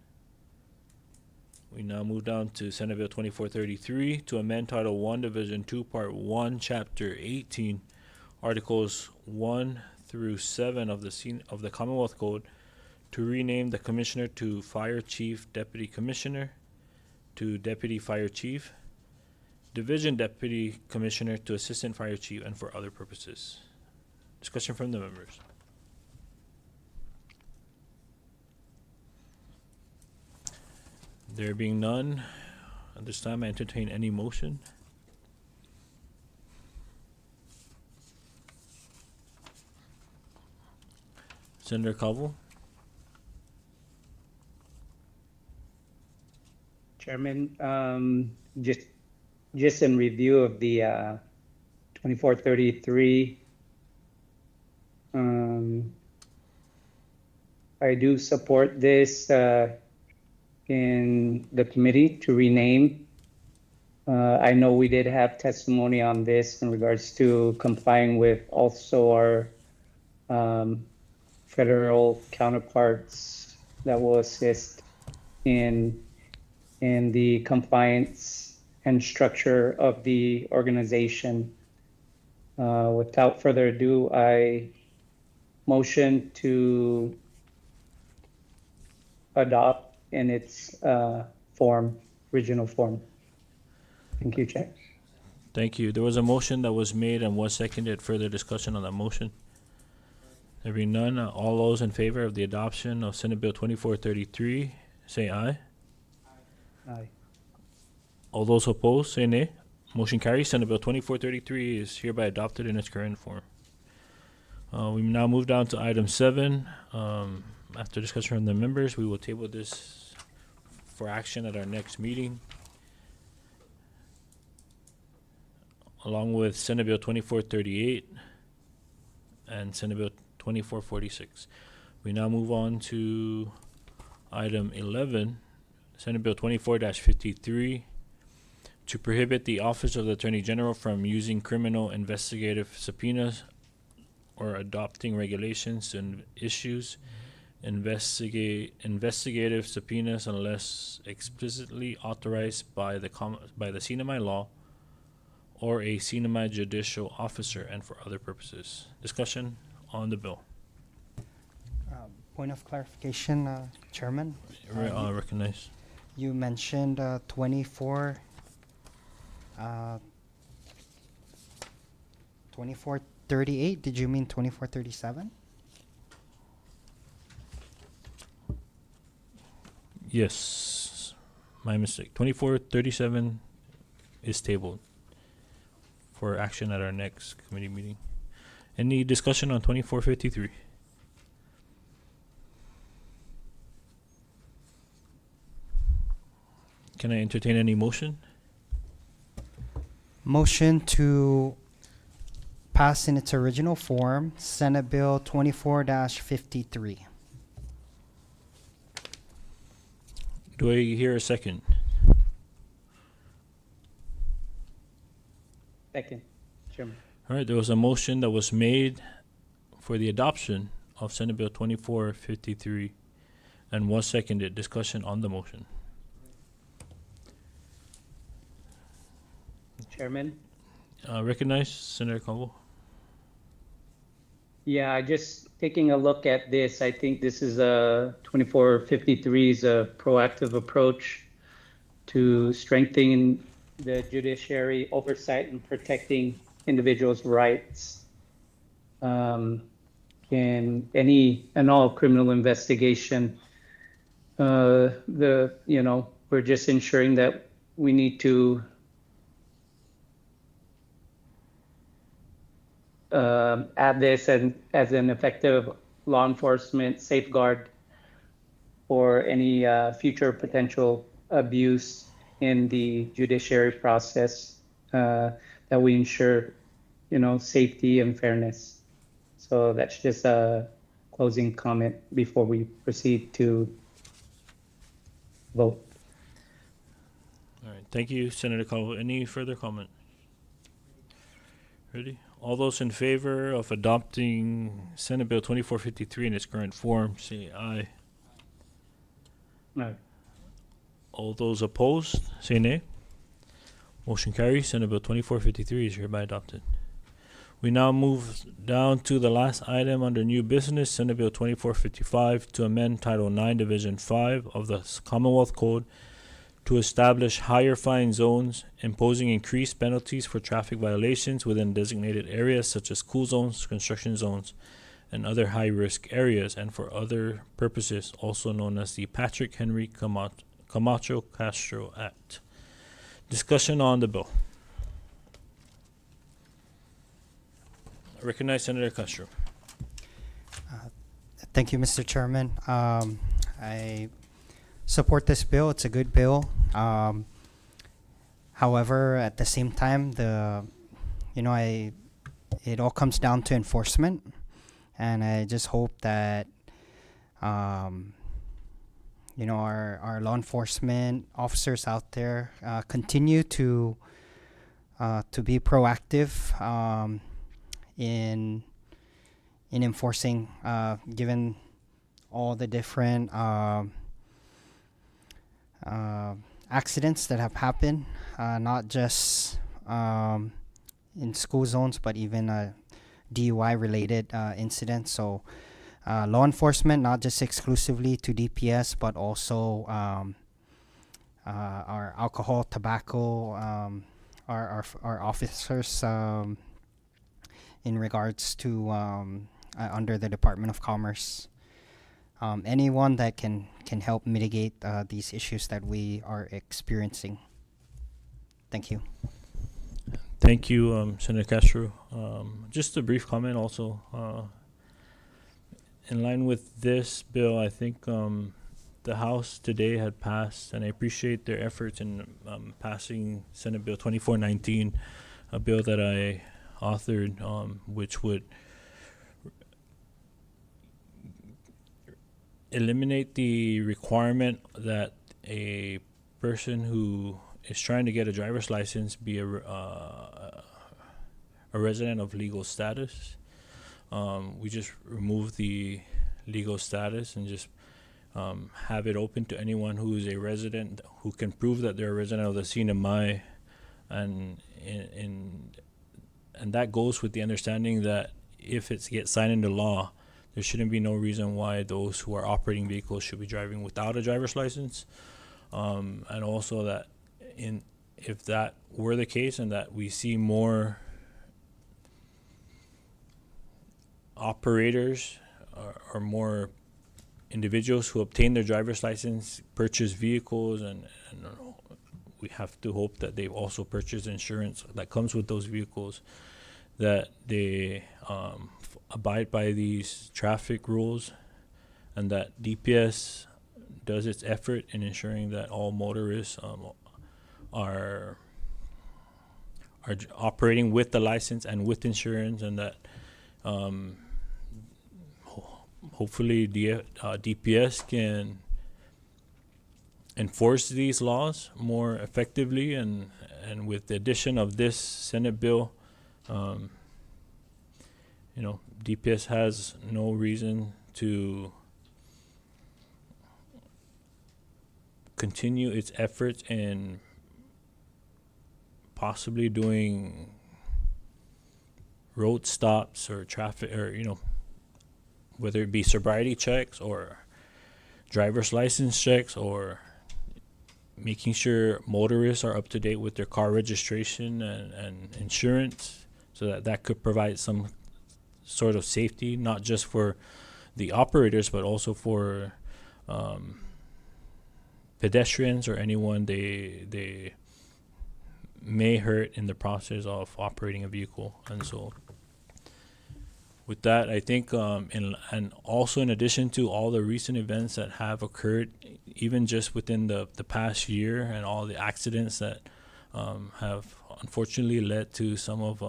[SPEAKER 1] We now move down to Senate Bill 2433 to amend Title 1, Division 2, Part 1, Chapter 18, Articles 1 through 7 of the Commonwealth Code to rename the Commissioner to Fire Chief Deputy Commissioner to Deputy Fire Chief, Division Deputy Commissioner to Assistant Fire Chief, and for other purposes. Discussion from the members. There being none, at this time I entertain any motion. Senator Calvo.
[SPEAKER 2] Chairman, just in review of the 2433, I do support this in the committee to rename. I know we did have testimony on this in regards to complying with also our federal counterparts that will assist in the compliance and structure of the organization. Without further ado, I motion to adopt in its original form. Thank you, Chair.
[SPEAKER 1] Thank you. There was a motion that was made and was seconded. Further discussion on that motion? There being none, all those in favor of the adoption of Senate Bill 2433, say aye.
[SPEAKER 2] Aye.
[SPEAKER 1] All those opposed, say nay. Motion carries. Senate Bill 2433 is hereby adopted in its current form. We now move down to item 7. After discussion from the members, we will table this for action at our next meeting, along with Senate Bill 2438 and Senate Bill 2446. We now move on to item 11, Senate Bill 24-53, to prohibit the Office of the Attorney General from using criminal investigative subpoenas or adopting regulations and issues investigative subpoenas unless explicitly authorized by the CNMI law or a CNMI judicial officer, and for other purposes. Discussion on the bill.
[SPEAKER 4] Point of clarification, Chairman.
[SPEAKER 1] Recognize.
[SPEAKER 4] You mentioned 2438. Did you mean 2437?
[SPEAKER 1] Yes, my mistake. 2437 is tabled for action at our next committee meeting. Any discussion on 2453? Can I entertain any motion?
[SPEAKER 4] Motion to pass in its original form Senate Bill 24-53.
[SPEAKER 1] Do I hear a second?
[SPEAKER 2] Second, Chairman.
[SPEAKER 1] All right, there was a motion that was made for the adoption of Senate Bill 2453 and was seconded. Discussion on the motion.
[SPEAKER 2] Chairman,
[SPEAKER 1] Recognize Senator Calvo.
[SPEAKER 2] Yeah, just taking a look at this, I think this is a 2453 is a proactive approach to strengthening the judiciary oversight and protecting individuals' rights. In any and all criminal investigation, we're just ensuring that we need to add this and as an effective law enforcement safeguard for any future potential abuse in the judiciary process, that we ensure, safety and fairness. So that's just a closing comment before we proceed to vote.
[SPEAKER 1] All right. Thank you, Senator Calvo. Any further comment? Ready? All those in favor of adopting Senate Bill 2453 in its current form, say aye.
[SPEAKER 2] No.
[SPEAKER 1] All those opposed, say nay. Motion carries. Senate Bill 2453 is hereby adopted. We now move down to the last item under new business, Senate Bill 2455, to amend Title 9, Division 5 of the Commonwealth Code to establish higher fine zones, imposing increased penalties for traffic violations within designated areas such as school zones, construction zones, and other high-risk areas, and for other purposes, also known as the Patrick Henry Camacho Castro Act. Discussion on the bill. I recognize Senator Castro.
[SPEAKER 4] Thank you, Mr. Chairman. I support this bill. It's a good bill. However, at the same time, it all comes down to enforcement, and I just hope that our law enforcement officers out there continue to be proactive in enforcing, given all the different accidents that have happened, not just in school zones, but even DUI-related incidents. So law enforcement, not just exclusively to DPS, but also our alcohol, tobacco, our officers in regards to under the Department of Commerce. Anyone that can help mitigate these issues that we are experiencing. Thank you.
[SPEAKER 1] Thank you, Senator Castro. Just a brief comment also. In line with this bill, I think the House today had passed, and I appreciate their efforts in passing Senate Bill 2419, a bill that I authored, which would eliminate the requirement that a person who is trying to get a driver's license be a resident of legal status. We just remove the legal status and just have it open to anyone who is a resident who can prove that they're a resident of the CNMI, and that goes with the understanding that if it gets signed into law, there shouldn't be no reason why those who are operating vehicles should be driving without a driver's license. And also that if that were the case and that we see more operators or more individuals who obtain their driver's license, purchase vehicles, and we have to hope that they've also purchased insurance that comes with those vehicles, that they abide by these traffic rules, and that DPS does its effort in ensuring that all motorists are operating with the license and with insurance, and that hopefully DPS can enforce these laws more effectively, and with the addition of this Senate bill, DPS has no reason to continue its efforts in possibly doing road stops or traffic, or whether it be sobriety checks or driver's license checks or making sure motorists are up to date with their car registration and insurance, so that could provide some sort of safety, not just for the operators, but also for pedestrians or anyone they may hurt in the process of operating a vehicle. And so with that, I think and also in addition to all the recent events that have occurred, even just within the past year, and all the accidents that have unfortunately led to some of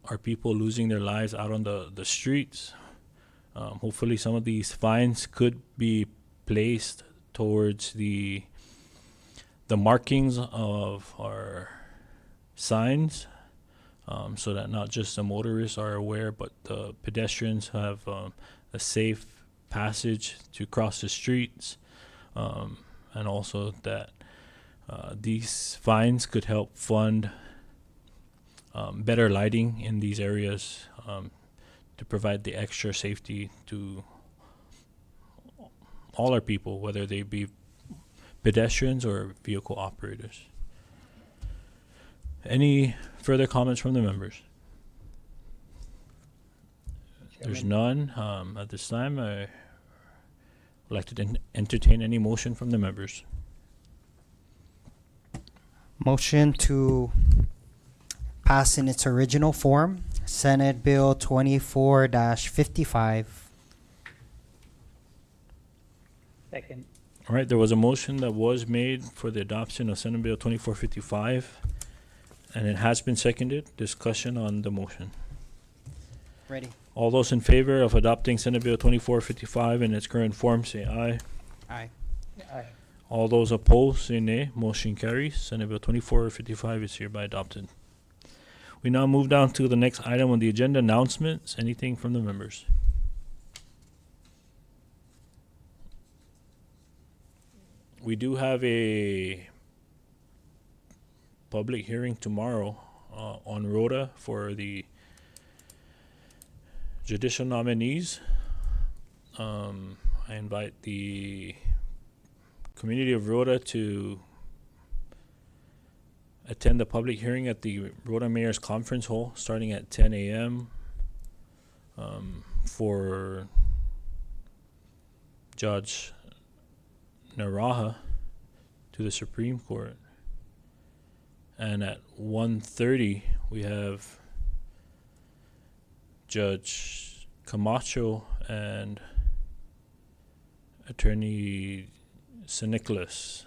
[SPEAKER 1] our people losing their lives out on the streets, hopefully some of these fines could be placed towards the markings of our signs, so that not just the motorists are aware, but the pedestrians have a safe passage to cross the streets, and also that these fines could help fund better lighting in these areas, to provide the extra safety to all our people, whether they be pedestrians or vehicle operators. Any further comments from the members? There's none. At this time, I would like to entertain any motion from the members.
[SPEAKER 4] Motion to pass in its original form, Senate Bill 24-55.
[SPEAKER 2] Second.
[SPEAKER 1] All right, there was a motion that was made for the adoption of Senate Bill 2455, and it has been seconded. Discussion on the motion.
[SPEAKER 4] Ready.
[SPEAKER 1] All those in favor of adopting Senate Bill 2455 in its current form, say aye.
[SPEAKER 4] Aye.
[SPEAKER 2] Aye.
[SPEAKER 1] All those opposed, say nay. Motion carries. Senate Bill 2455 is hereby adopted. We now move down to the next item on the agenda, announcements. Anything from the members? We do have a public hearing tomorrow on Rhoda for the judicial nominees. I invite the community of Rhoda to attend the public hearing at the Rhoda Mayor's Conference Hall starting at 10 a.m. For Judge Naraha to the Supreme Court. And at 1:30 we have Judge Camacho and Attorney St. Nicholas.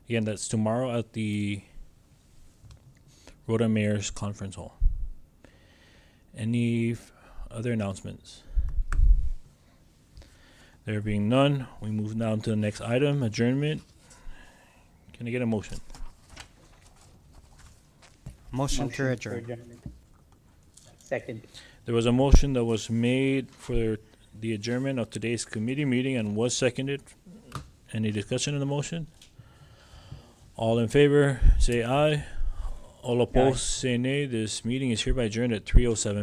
[SPEAKER 1] Again, that's tomorrow at the Rhoda Mayor's Conference Hall. Any other announcements? There being none, we move down to the next item, adjournment. Can I get a motion?
[SPEAKER 4] Motion to adjourn.
[SPEAKER 2] adjournment. Second.
[SPEAKER 1] There was a motion that was made for the adjournment of today's committee meeting and was seconded. Any discussion on the motion? All in favor, say aye. All opposed, say nay. This meeting is hereby adjourned at 3:07.